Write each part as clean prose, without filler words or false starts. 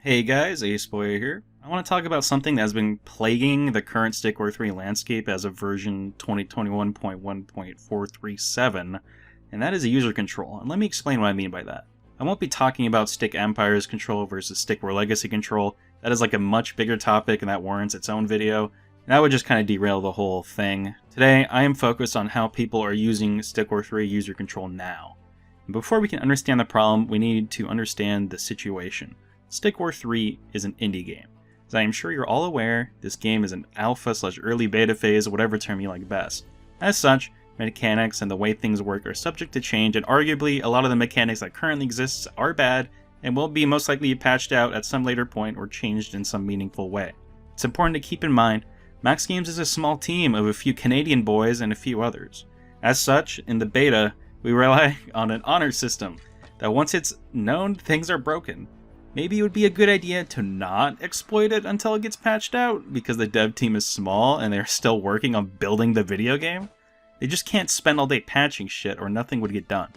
Hey guys, AsePlayer here. I want to talk about something that has been plaguing the current Stickware 3 landscape as of version 2021.1.437, and that is user control. And let me explain what I mean by that. I won't be talking about Stick Empire's control versus Stickware Legacy control. That is like a much bigger topic and that warrants its own video. And that would just kind of derail the whole thing. Today, I am focused on how people are using Stickware 3 user control now. And before we can understand the problem, we need to understand the situation. Stickware 3 is an indie game. As I am sure you're all aware, this game is an alpha/early beta phase, whatever term you like best. As such, mechanics and the way things work are subject to change, and arguably a lot of the mechanics that currently exist are bad and will be most likely patched out at some later point or changed in some meaningful way. It's important to keep in mind, Max Games is a small team of a few Canadian boys and a few others. As such, in the beta, we rely on an honor system that once it's known things are broken, maybe it would be a good idea to not exploit it until it gets patched out, because the dev team is small and they're still working on building the video game. They just can't spend all day patching shit or nothing would get done.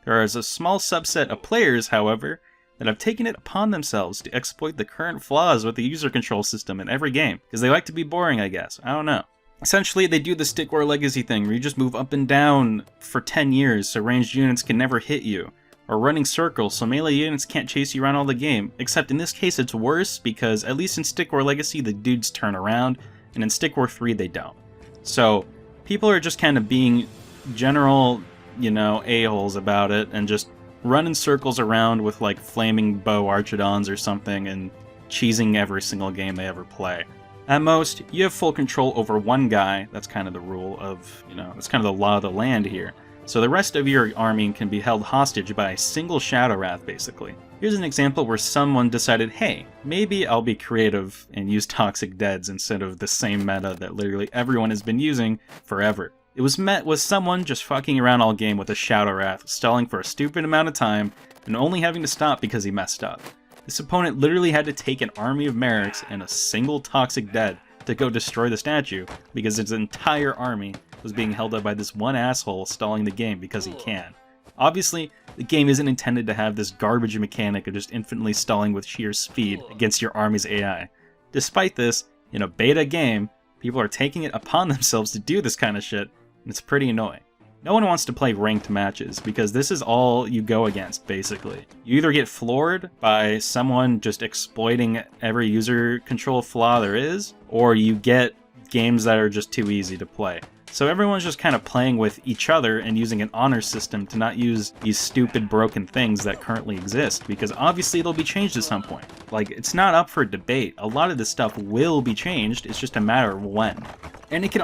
There is a small subset of players, however, that have taken it upon themselves to exploit the current flaws with the user control system in every game, because they like to be boring, I guess. I don't know. Essentially, they do the Stickware Legacy thing, where you just move up and down for 10 years so ranged units can never hit you, or running circles so melee units can't chase you around all the game, except in this case it's worse because at least in Stickware Legacy the dudes turn around, and in Stickware 3 they don't. So people are just kind of being general, a-holes about it and just running circles around with like flaming bow archidons or something and cheesing every single game they ever play. At most, you have full control over one guy. That's kind of the rule of, that's kind of the law of the land here. So the rest of your army can be held hostage by a single Shadow Wrath, basically. Here's an example where someone decided, hey, maybe I'll be creative and use Toxic Deads instead of the same meta that literally everyone has been using forever. It was met with someone just fucking around all game with a Shadow Wrath, stalling for a stupid amount of time, and only having to stop because he messed up. This opponent literally had to take an army of Merrics and a single Toxic Dead to go destroy the statue, because his entire army was being held up by this one asshole stalling the game because he can. Obviously, the game isn't intended to have this garbage mechanic of just infinitely stalling with sheer speed against your army's AI. Despite this, in a beta game, people are taking it upon themselves to do this kind of shit, and it's pretty annoying. No one wants to play ranked matches, because this is all you go against, basically. You either get floored by someone just exploiting every user control flaw there is, or you get games that are just too easy to play. So everyone's just kind of playing with each other and using an honor system to not use these stupid broken things that currently exist, because obviously they'll be changed at some point. Like, it's not up for debate. A lot of this stuff will be changed, it's just a matter of when. And it can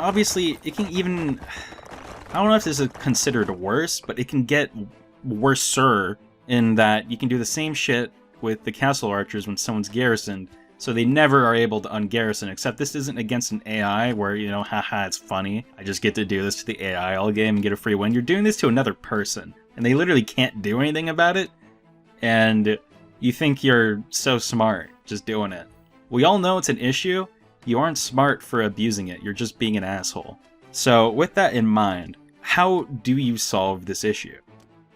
even... I don't know if this is considered worse, but it can get worser in that you can do the same shit with the castle archers when someone's garrisoned, so they never are able to ungarrison, except this isn't against an AI where, haha, it's funny. I just get to do this to the AI all game and get a free win. You're doing this to another person, and they literally can't do anything about it, and you think you're so smart just doing it. We all know it's an issue. You aren't smart for abusing it. You're just being an asshole. So with that in mind, how do you solve this issue?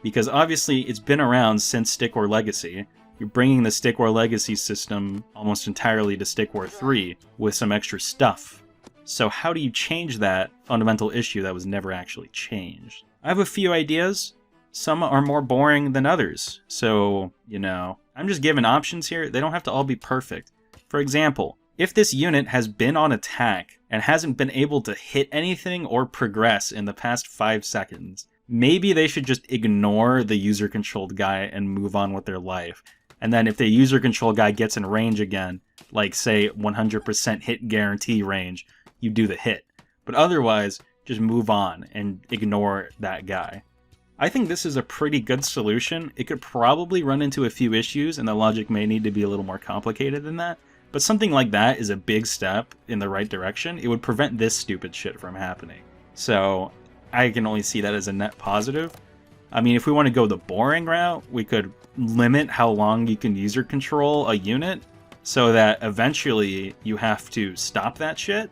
Because obviously it's been around since Stickware Legacy. You're bringing the Stickware Legacy system almost entirely to Stickware 3 with some extra stuff. So how do you change that fundamental issue that was never actually changed? I have a few ideas. Some are more boring than others. So, I'm just giving options here. They don't have to all be perfect. For example, if this unit has been on attack and hasn't been able to hit anything or progress in the past 5 seconds, maybe they should just ignore the user-controlled guy and move on with their life. And then if the user-controlled guy gets in range again, like say 100% hit guarantee range, you do the hit. But otherwise, just move on and ignore that guy. I think this is a pretty good solution. It could probably run into a few issues, and the logic may need to be a little more complicated than that. But something like that is a big step in the right direction. It would prevent this stupid shit from happening. So I can only see that as a net positive. I mean, if we want to go the boring route, we could limit how long you can user control a unit so that eventually you have to stop that shit.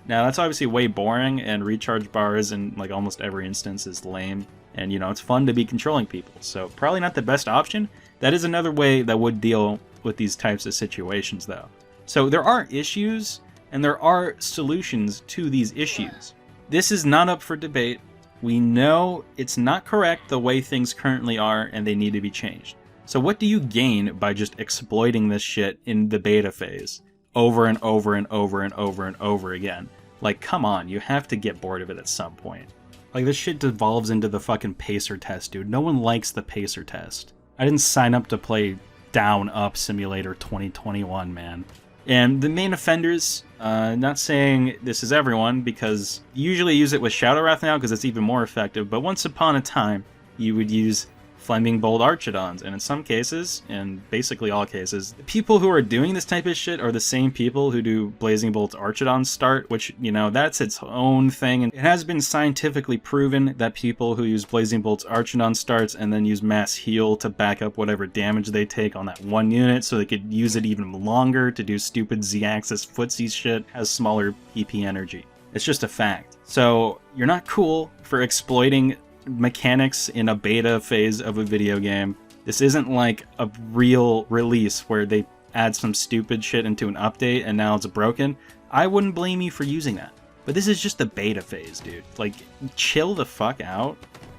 Now, that's obviously way boring, and recharge bars in like almost every instance is lame. And, it's fun to be controlling people. So probably not the best option. That is another way that would deal with these types of situations, though. So there are issues, and there are solutions to these issues. This is not up for debate. We know it's not correct the way things currently are, and they need to be changed. So what do you gain by just exploiting this shit in the beta phase over and over and over and over and over again? Like, come on, you have to get bored of it at some point. Like, this shit devolves into the fucking pacer test, dude. No one likes the pacer test. I didn't sign up to play Down Up Simulator 2021, man. And the main offenders, not saying this is everyone, because you usually use it with Shadow Wrath now because it's even more effective, but once upon a time, you would use Flaming Bolt Archidons, and in some cases, and basically all cases, the people who are doing this type of shit are the same people who do Blazing Bolt Archidon start, which, you know, that's its own thing, and it has been scientifically proven that people who use Blazing Bolt Archidon starts and then use Mass Heal to back up whatever damage they take on that one unit so they could use it even longer to do stupid Z-axis footsie shit, has smaller EP energy. It's just a fact. So, you're not cool for exploiting mechanics in a beta phase of a video game. This isn't like a real release where they add some stupid shit into an update and now it's broken. I wouldn't blame you for using that. But this is just the beta phase, dude. Like, chill the fuck out.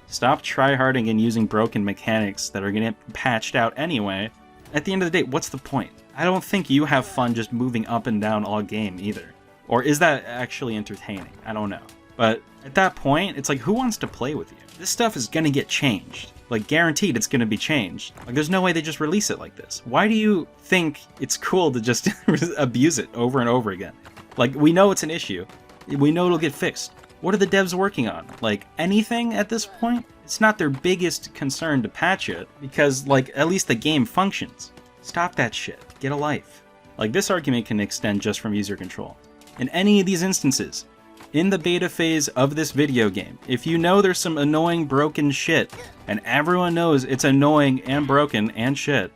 Stop tryharding and using broken mechanics that are gonna get patched out anyway. At the end of the day, what's the point? I don't think you have fun just moving up and down all game either. Or is that actually entertaining? I don't know. But at that point, it's like, who wants to play with you? This stuff is gonna get changed. Like, guaranteed it's gonna be changed. Like, there's no way they just release it like this. Why do you think it's cool to just abuse it over and over again? Like, we know it's an issue. We know it'll get fixed. What are the devs working on? Like, anything at this point? It's not their biggest concern to patch it, because, like, at least the game functions. Stop that shit. Get a life. Like, this argument can extend just from user control. In any of these instances, in the beta phase of this video game, if you know there's some annoying broken shit, and everyone knows it's annoying and broken and shit,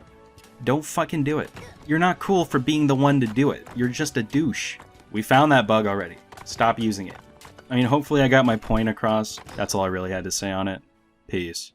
don't fucking do it. You're not cool for being the one to do it. You're just a douche. We found that bug already. Stop using it. I mean, hopefully I got my point across. That's all I really had to say on it. Peace.